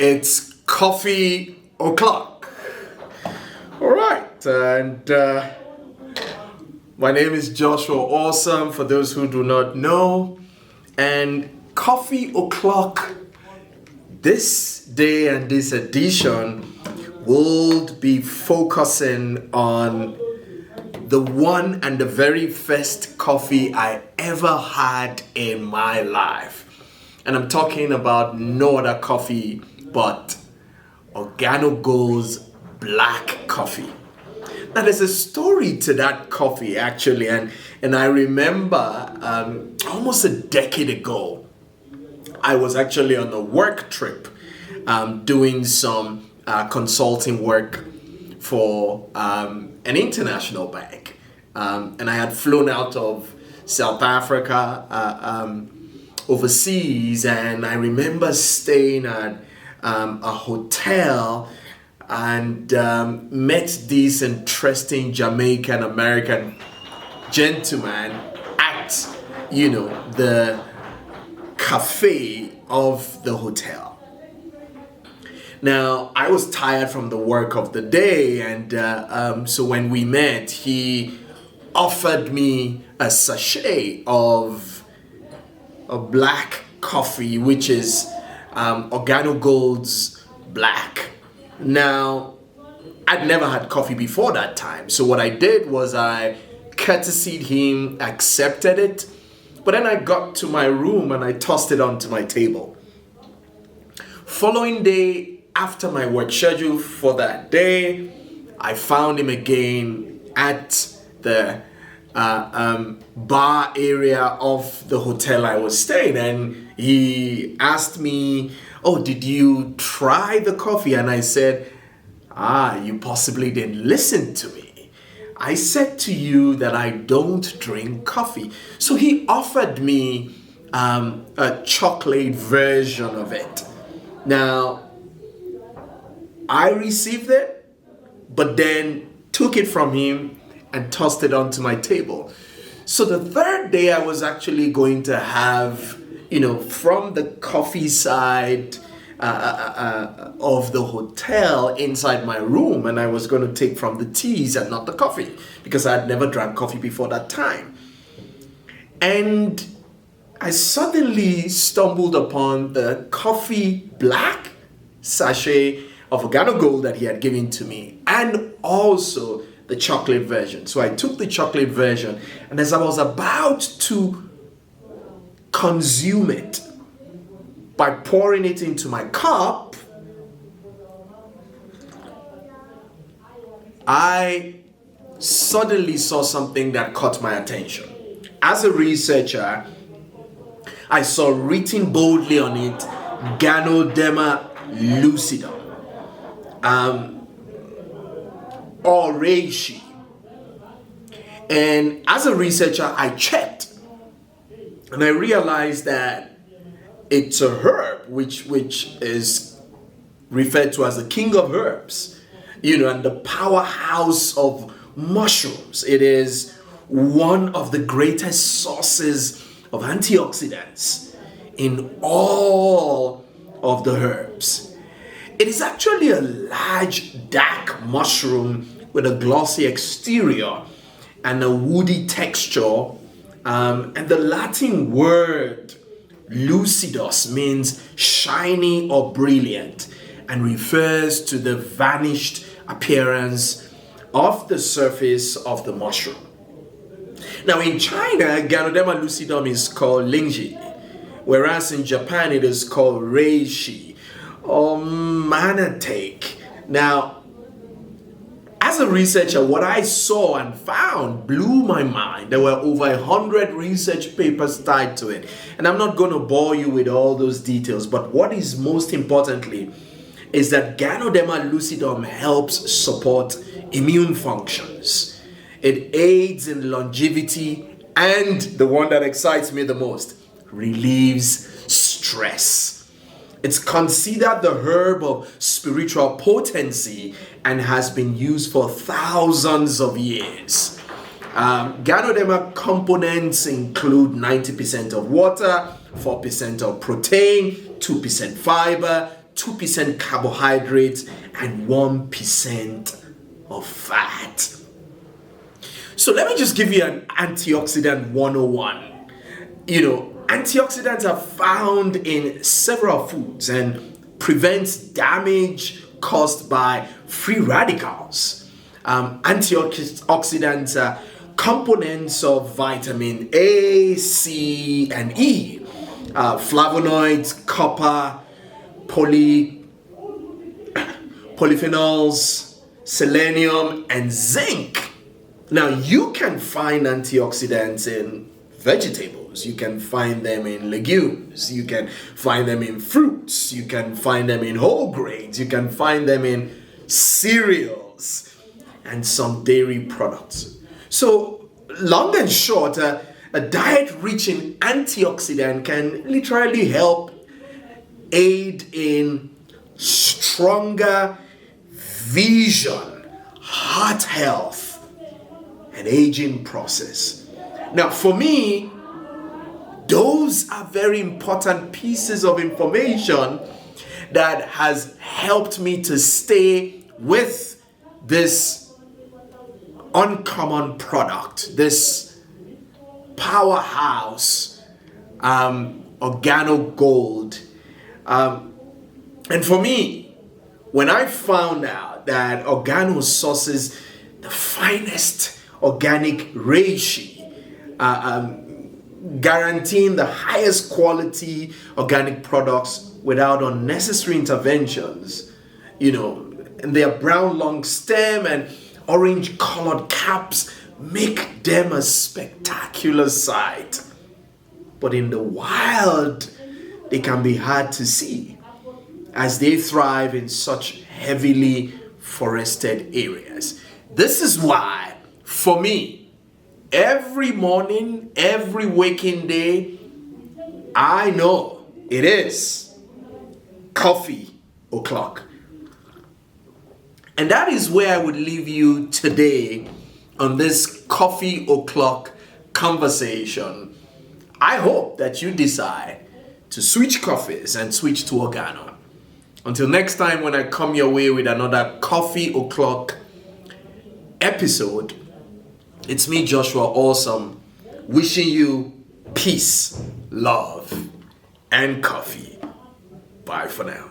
It's coffee o'clock. All right, and my name is Joshua Awesome, for those who do not know. And coffee o'clock this day and this edition will be focusing on the one and the very first coffee I ever had in my life. And I'm talking about no other coffee but Organogold's black coffee. Now there's a story to that coffee actually, and I remember almost a decade ago, I was actually on a work trip doing some consulting work for an international bank. And I had flown out of South Africa overseas, and I remember staying at a hotel and met this interesting Jamaican American gentleman at, the cafe of the hotel. Now, I was tired from the work of the day, and so when we met, he offered me a sachet of a black coffee, which is Organogold's black. Now, I'd never had coffee before that time, so what I did was I courtesied him, accepted it, but then I got to my room and I tossed it onto my table. Following day, after my work schedule for that day, I found him again at the bar area of the hotel I was staying, and he asked me, "Oh, did you try the coffee?" And I said, "You possibly didn't listen to me. I said to you that I don't drink coffee." So he offered me a chocolate version of it. Now, I received it, but then took it from him and tossed it onto my table. So the third day I was actually going to have, from the coffee side of the hotel inside my room, and I was going to take from the teas and not the coffee because I had never drank coffee before that time. And I suddenly stumbled upon the coffee black sachet of Organogold that he had given to me, and also the chocolate version. So I took the chocolate version, and as I was about to consume it by pouring it into my cup, I suddenly saw something that caught my attention. As a researcher, I saw written boldly on it, Ganoderma Lucidum. Or reishi. And as a researcher, I checked and I realized that it's a herb which is referred to as the king of herbs, and the powerhouse of mushrooms. It is one of the greatest sources of antioxidants in all of the herbs. It is actually a large, dark mushroom with a glossy exterior and a woody texture. And the Latin word lucidus means shiny or brilliant and refers to the vanished appearance of the surface of the mushroom. Now in China, Ganoderma lucidum is called lingji, whereas in Japan it is called reishi or manatake. Now, as a researcher, what I saw and found blew my mind. There were over 100 research papers tied to it. And I'm not going to bore you with all those details, but what is most importantly is that Ganoderma lucidum helps support immune functions. It aids in longevity, and the one that excites me the most, relieves stress. It's considered the herb of spiritual potency and has been used for thousands of years. Ganoderma components include 90% of water, 4% of protein, 2% fiber, 2% carbohydrates, and 1% of fat. So let me just give you an antioxidant 101. Antioxidants are found in several foods and prevents damage caused by free radicals. Antioxidants are components of vitamin A, C, and E, flavonoids, copper, polyphenols, selenium, and zinc. Now, you can find antioxidants in vegetables, you can find them in legumes, you can find them in fruits, you can find them in whole grains, you can find them in cereals and some dairy products. So, long and short, a diet rich in antioxidant can literally help aid in stronger vision, heart health, and aging process. Now, for me, those are very important pieces of information that has helped me to stay with this uncommon product, this powerhouse, Organo Gold. And for me, when I found out that Organo sources the finest organic reishi, guaranteeing the highest quality organic products without unnecessary interventions, and their brown long stem and orange colored caps make them a spectacular sight. But in the wild, they can be hard to see as they thrive in such heavily forested areas. This is why, for me, every morning, every waking day, I know it is coffee o'clock. And that is where I would leave you today on this coffee o'clock conversation. I hope that you decide to switch coffees and switch to Organo. Until next time, when I come your way with another coffee o'clock episode, it's me, Joshua Awesome, wishing you peace, love, and coffee. Bye for now.